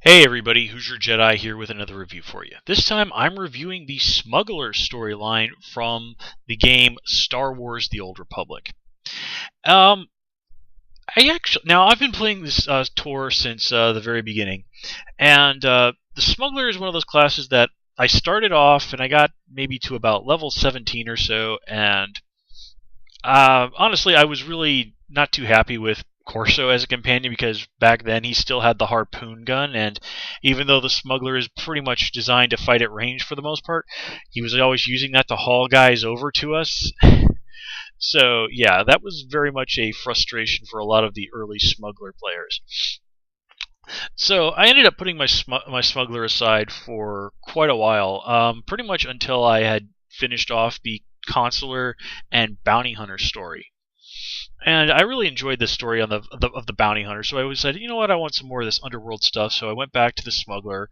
Hey everybody, Hoosier Jedi here with another review for you. This time I'm reviewing the Smuggler storyline from the game Star Wars: The Old Republic. Um, I've been playing this tour since the very beginning, and the Smuggler is one of those classes that I started off and I got maybe to about level 17 or so, and honestly, I was really not too happy with Corso as a companion because back then he still had the harpoon gun, and even though the Smuggler is pretty much designed to fight at range for the most part, he was always using that to haul guys over to us. So yeah, that was very much a frustration for a lot of the early Smuggler players. So I ended up putting my Smuggler aside for quite a while, pretty much until I had finished off the Consular and Bounty Hunter story. And I really enjoyed the story on of the bounty hunter, so I always said, you know what, I want some more of this underworld stuff. So I went back to the Smuggler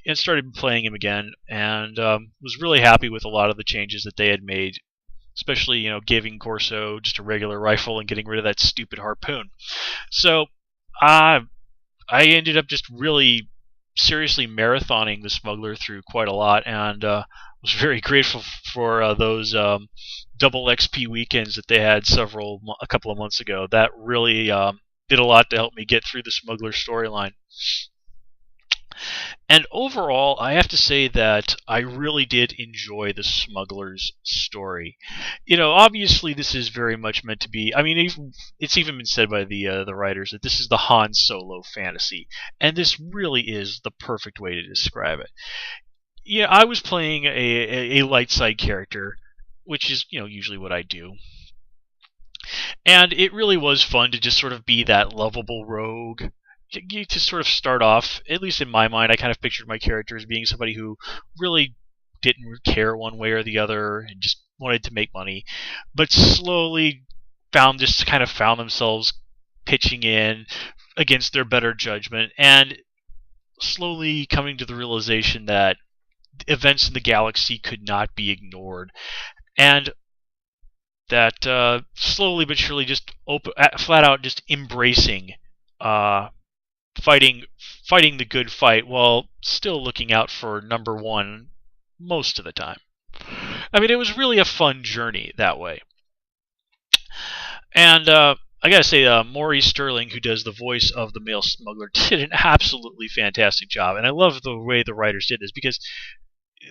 and started playing him again, and was really happy with a lot of the changes that they had made, especially giving Corso just a regular rifle and getting rid of that stupid harpoon. So I ended up just really seriously marathoning the Smuggler through quite a lot, and was very grateful for those double XP weekends that they had a couple of months ago. That really did a lot to help me get through the Smuggler storyline. And overall, I have to say that I really did enjoy the Smuggler's story. Obviously, this is very much meant to be. I mean, it's even been said by the writers that this is the Han Solo fantasy, and this really is the perfect way to describe it. Yeah, I was playing a light side character, which is usually what I do. And it really was fun to just sort of be that lovable rogue. To sort of start off, at least in my mind, I kind of pictured my character as being somebody who really didn't care one way or the other and just wanted to make money, but slowly found themselves pitching in against their better judgment and slowly coming to the realization that events in the galaxy could not be ignored, and that slowly but surely just flat out just embracing uh, fighting fighting the good fight while still looking out for number one most of the time. I mean, it was really a fun journey that way. And I gotta say, Maurice Sterling, who does the voice of the male Smuggler, did an absolutely fantastic job. And I love the way the writers did this because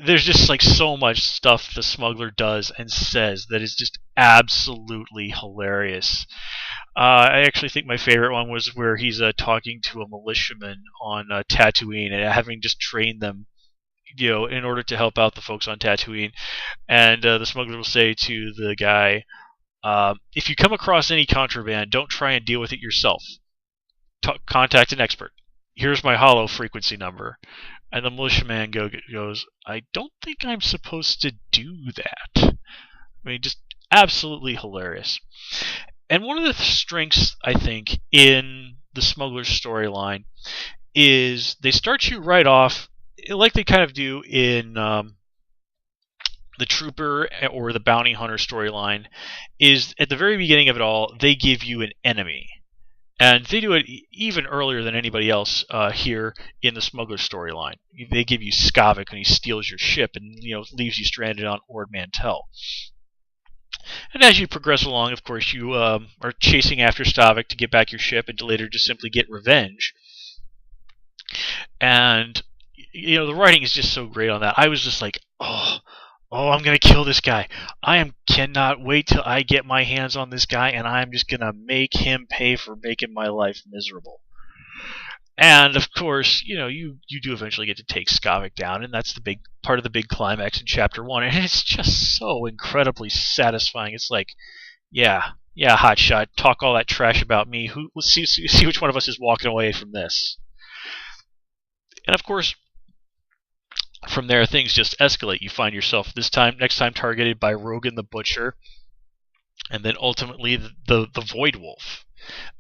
there's just like so much stuff the Smuggler does and says that is just absolutely hilarious. I actually think my favorite one was where he's talking to a militiaman on Tatooine and having just trained them, in order to help out the folks on Tatooine. And the Smuggler will say to the guy, if you come across any contraband, don't try and deal with it yourself. Contact an expert. Here's my hollow frequency number. And the militiaman goes, I don't think I'm supposed to do that. I mean, just absolutely hilarious. And one of the strengths, I think, in the Smuggler's storyline is they start you right off, like they kind of do in the Trooper or the Bounty Hunter storyline, is at the very beginning of it all, they give you an enemy. And they do it even earlier than anybody else here in the Smuggler storyline. They give you Skavik when he steals your ship and leaves you stranded on Ord Mantell. And as you progress along, of course, you are chasing after Stavik to get back your ship and to later just simply get revenge. And the writing is just so great on that. I was just like, oh, I'm going to kill this guy. Cannot wait till I get my hands on this guy, and I'm just going to make him pay for making my life miserable. And of course, you do eventually get to take Skavik down, and that's the big part of the big climax in Chapter 1, and it's just so incredibly satisfying. It's like, yeah, hotshot, talk all that trash about me. Let's see which one of us is walking away from this. And of course, from there, things just escalate. You find yourself next time targeted by Rogan the Butcher, and then ultimately the Void Wolf.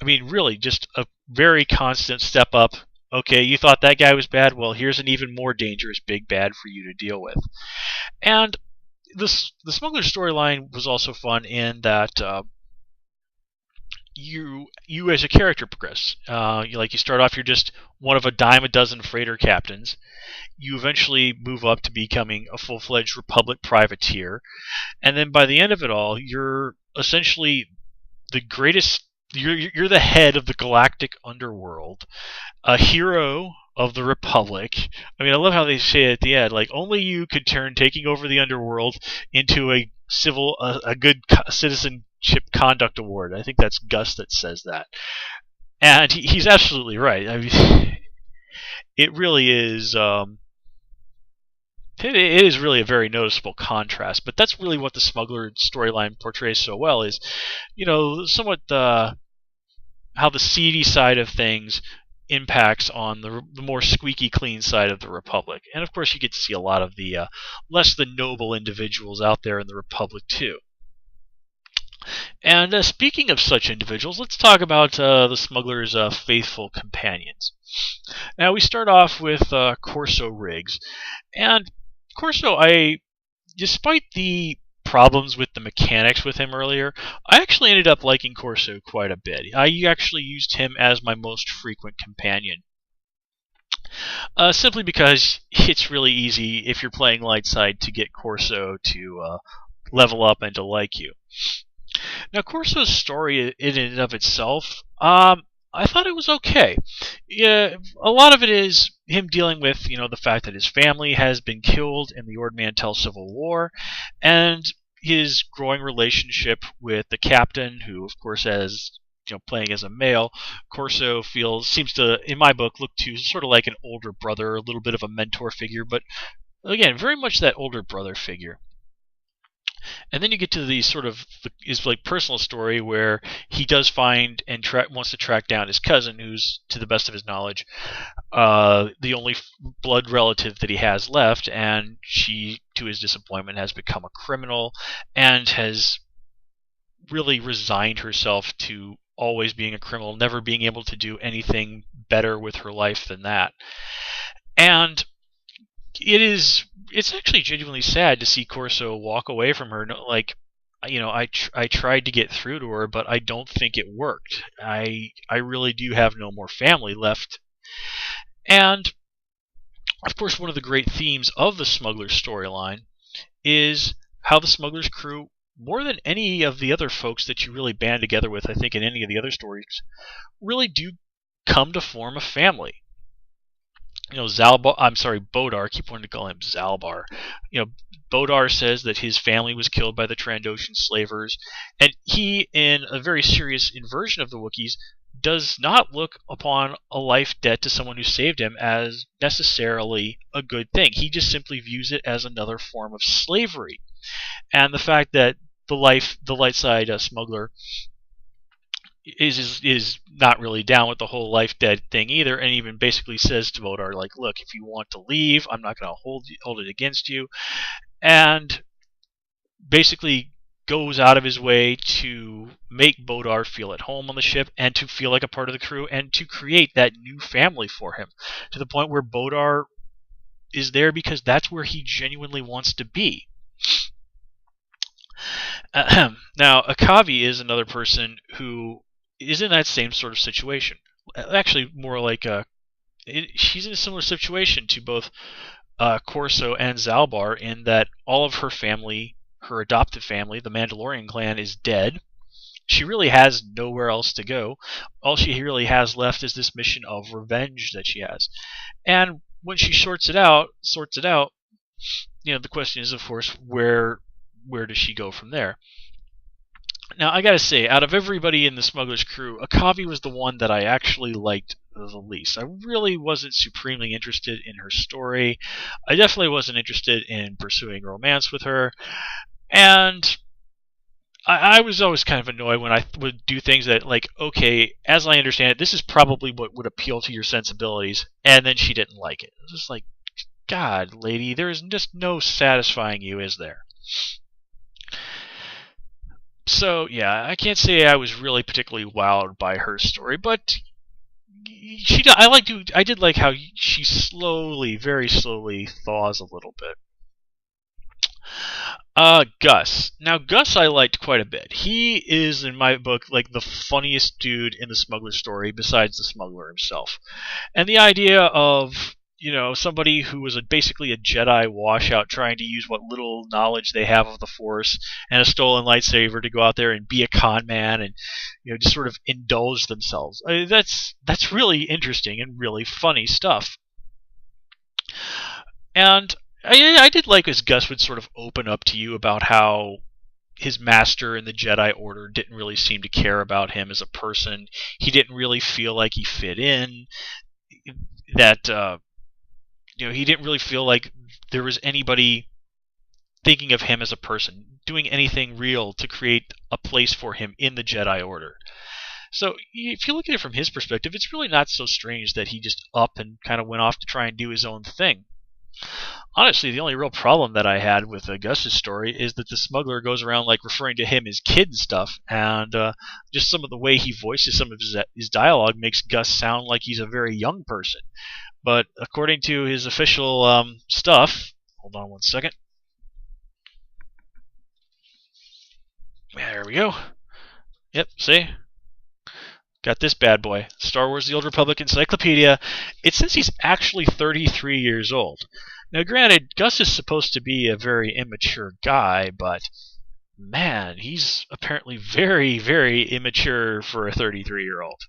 I mean, really, just a very constant step up. Okay, you thought that guy was bad? Well, here's an even more dangerous big bad for you to deal with. And the Smuggler storyline was also fun in that you as a character progress. You start off, you're just one of a dime a dozen freighter captains. You eventually move up to becoming a full-fledged Republic privateer, and then by the end of it all, you're essentially the greatest. You're the head of the galactic underworld, a hero of the Republic. I mean, I love how they say it at the end, like only you could turn taking over the underworld into a good citizenship conduct award. I think that's Gus that says that, and he's absolutely right. I mean, it really is. It is really a very noticeable contrast, but that's really what the Smuggler storyline portrays so well. Is somewhat how the seedy side of things impacts on the more squeaky clean side of the Republic. And of course, you get to see a lot of the less than noble individuals out there in the Republic, too. And speaking of such individuals, let's talk about the Smuggler's faithful companions. Now, we start off with Corso Riggs. And Corso, despite the problems with the mechanics with him earlier, I actually ended up liking Corso quite a bit. I actually used him as my most frequent companion. Simply because it's really easy, if you're playing light side, to get Corso to level up and to like you. Now, Corso's story in and of itself, I thought it was okay. Yeah, a lot of it is him dealing with, the fact that his family has been killed in the Ord Mantell Civil War, and his growing relationship with the captain, who, of course, as playing as a male, Corso seems to, in my book, look to sort of like an older brother, a little bit of a mentor figure, but again, very much that older brother figure. And then you get to the sort of his personal story where he does find and wants to track down his cousin, who's, to the best of his knowledge, the only blood relative that he has left, and she, to his disappointment, has become a criminal and has really resigned herself to always being a criminal, never being able to do anything better with her life than that. And it's actually genuinely sad to see Corso walk away from her. Like, I tried to get through to her, but I don't think it worked. I really do have no more family left. And of course, one of the great themes of the Smugglers storyline is how the Smugglers crew, more than any of the other folks that you really band together with, I think, in any of the other stories, really do come to form a family. Bodar, I keep wanting to call him Zalbar. Bodar says that his family was killed by the Trandoshan slavers, and he, in a very serious inversion of the Wookiees, does not look upon a life debt to someone who saved him as necessarily a good thing. He just simply views it as another form of slavery. And the fact that the light side smuggler is not really down with the whole life dead thing either, and even basically says to Bodar, like, look, if you want to leave, I'm not going to hold it against you, and basically goes out of his way to make Bodar feel at home on the ship and to feel like a part of the crew and to create that new family for him, to the point where Bodar is there because that's where he genuinely wants to be. Now, Akavi is another person who is in that same sort of situation. Actually, more like she's in a similar situation to both Corso and Zalbar, in that all of her family, her adopted family, the Mandalorian clan, is dead. She really has nowhere else to go. All she really has left is this mission of revenge that she has. And when she sorts it out, the question is, of course, where does she go from there? Now, I gotta say, out of everybody in the Smugglers crew, Akavi was the one that I actually liked the least. I really wasn't supremely interested in her story. I definitely wasn't interested in pursuing romance with her. And I was always kind of annoyed when I would do things that, like, okay, as I understand it, this is probably what would appeal to your sensibilities, and then she didn't like it. It was just like, God, lady, there is just no satisfying you, is there? So, yeah, I can't say I was really particularly wowed by her story, but I did like how she slowly, very slowly, thaws a little bit. Gus. Now, Gus I liked quite a bit. He is, in my book, like the funniest dude in the Smuggler story, besides the Smuggler himself. And the idea of, somebody who was basically a Jedi washout trying to use what little knowledge they have of the Force and a stolen lightsaber to go out there and be a con man and, just sort of indulge themselves. That's really interesting and really funny stuff. And I did like as Gus would sort of open up to you about how his master in the Jedi Order didn't really seem to care about him as a person. He didn't really feel like he fit in. That he didn't really feel like there was anybody thinking of him as a person, doing anything real to create a place for him in the Jedi Order. So if you look at it from his perspective, it's really not so strange that he just up and kind of went off to try and do his own thing. Honestly, the only real problem that I had with Gus's story is that the Smuggler goes around like referring to him as kid and stuff, and just some of the way he voices some of his dialogue makes Gus sound like he's a very young person. But according to his official stuff, hold on one second. There we go. Yep, see? Got this bad boy. Star Wars The Old Republic Encyclopedia. It says he's actually 33 years old. Now, granted, Gus is supposed to be a very immature guy, but man, he's apparently very, very immature for a 33-year-old.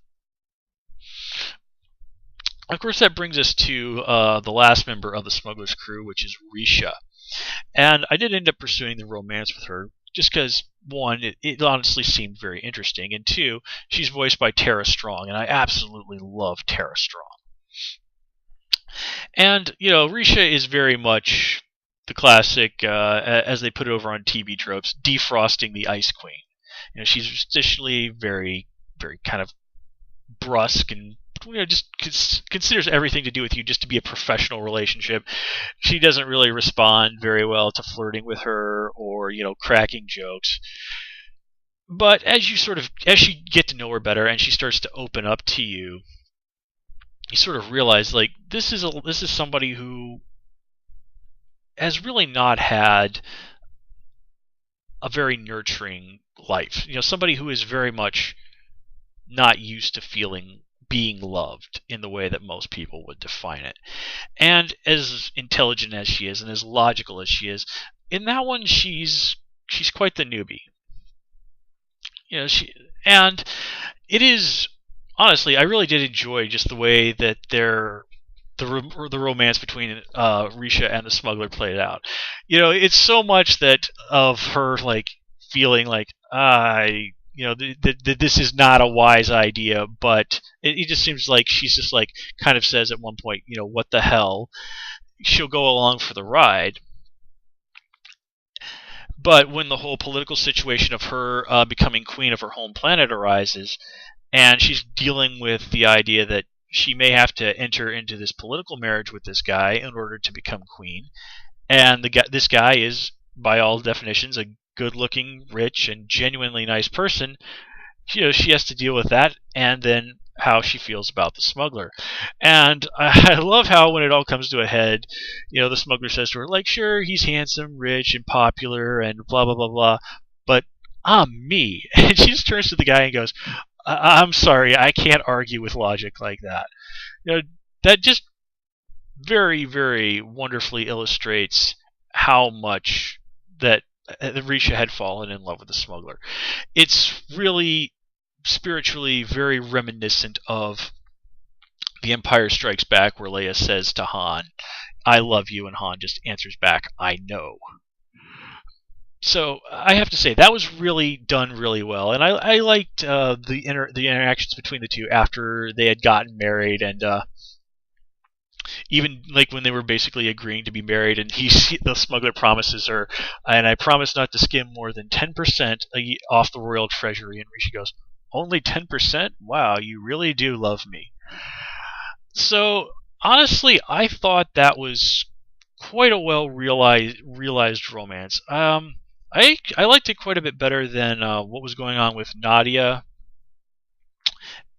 Of course, that brings us to the last member of the Smugglers crew, which is Risha. And I did end up pursuing the romance with her, just because, one, it honestly seemed very interesting, and two, she's voiced by Tara Strong, and I absolutely love Tara Strong. And, Risha is very much the classic, as they put it over on TV tropes, defrosting the Ice Queen. She's traditionally very, very kind of brusque and just considers everything to do with you just to be a professional relationship. She doesn't really respond very well to flirting with her or, cracking jokes. But as you get to know her better and she starts to open up to you, you sort of realize, like, this is somebody who has really not had a very nurturing life. Somebody who is very much not used to being loved in the way that most people would define it. And as intelligent as she is and as logical as she is, in that one she's quite the newbie. And it is, honestly, I really did enjoy just the way that the romance between Risha and the Smuggler played out. It's so much that of her like feeling like this is not a wise idea, but it just seems like she's just like kind of says at one point, what the hell? She'll go along for the ride. But when the whole political situation of her becoming queen of her home planet arises, and she's dealing with the idea that she may have to enter into this political marriage with this guy in order to become queen, and this guy is, by all definitions, a good-looking, rich, and genuinely nice person, she has to deal with that, and then how she feels about the Smuggler. And I love how when it all comes to a head, the Smuggler says to her, like, sure, he's handsome, rich, and popular, and blah, blah, blah, blah, but I'm me. And she just turns to the guy and goes, I'm sorry, I can't argue with logic like that. That just very, very wonderfully illustrates how much that Risha had fallen in love with the Smuggler. It's really spiritually very reminiscent of The Empire Strikes Back, where Leia says to Han, I love you, and Han just answers back, I know. So I have to say that was really done really well, and I liked the interactions between the two after they had gotten married, and even like when they were basically agreeing to be married, and the Smuggler promises her, and I promise not to skim more than 10% off the royal treasury, and Risha goes, only 10%? Wow, you really do love me. So honestly, I thought that was quite a well realized romance. I liked it quite a bit better than what was going on with Nadia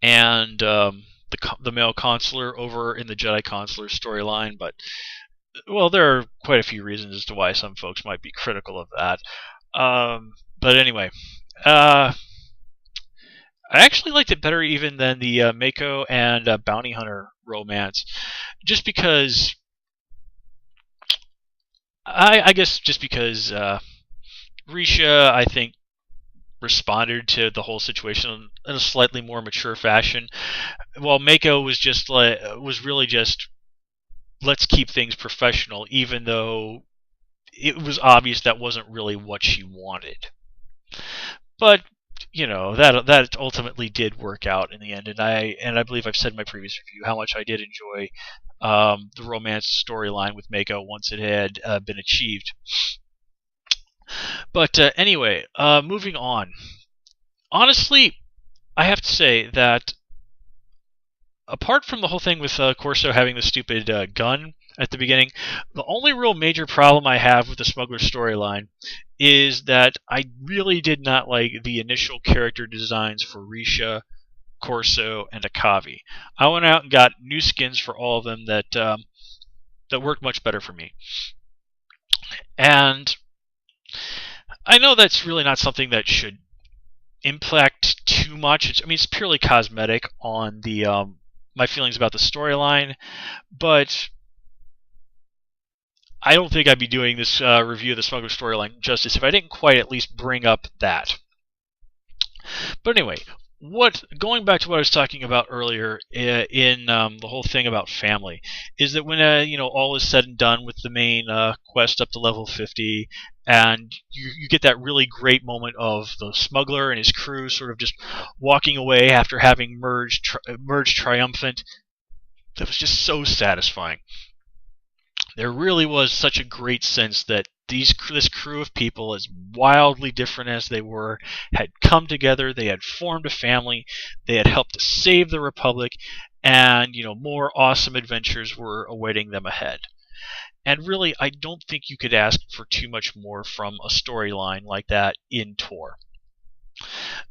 and the male consular over in the Jedi Consular storyline, but well, there are quite a few reasons as to why some folks might be critical of that. But anyway, uh, I actually liked it better even than the Mako and Bounty Hunter romance, just because I guess just because Risha, I think, responded to the whole situation in a slightly more mature fashion, while Mako was really just let's keep things professional, even though it was obvious that wasn't really what she wanted. But that ultimately did work out in the end, and I believe I've said in my previous review how much I did enjoy the romance storyline with Mako once it had been achieved. But anyway, moving on. Honestly, I have to say that apart from the whole thing with Corso having the stupid gun at the beginning, the only real major problem I have with the Smuggler storyline is that I really did not like the initial character designs for Risha, Corso, and Akavi. I went out and got new skins for all of them that worked much better for me. And I know that's really not something that should impact too much. It's purely cosmetic on the my feelings about the storyline, but I don't think I'd be doing this review of the Smuggler storyline justice if I didn't quite at least bring up that. But anyway, going back to what I was talking about earlier in the whole thing about family, is that when all is said and done with the main quest up to level 50, and you get that really great moment of the smuggler and his crew sort of just walking away after having merged triumphant, that was just so satisfying. There really was such a great sense that this crew of people, as wildly different as they were, had come together, they had formed a family, they had helped to save the Republic, and more awesome adventures were awaiting them ahead. And really, I don't think you could ask for too much more from a storyline like that in Tor.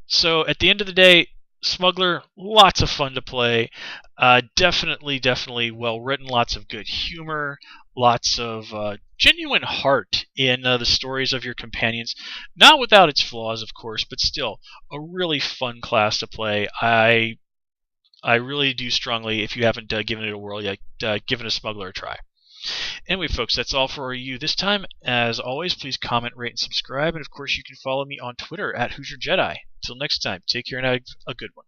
So at the end of the day, Smuggler, lots of fun to play. Definitely well written. Lots of good humor. Lots of genuine heart in the stories of your companions. Not without its flaws, of course, but still a really fun class to play. I really do strongly, if you haven't given it a whirl yet, given a Smuggler a try. Anyway, folks, that's all for you this time. As always, please comment, rate, and subscribe. And of course, you can follow me on Twitter at Hoosier Jedi. Until next time, take care and have a good one.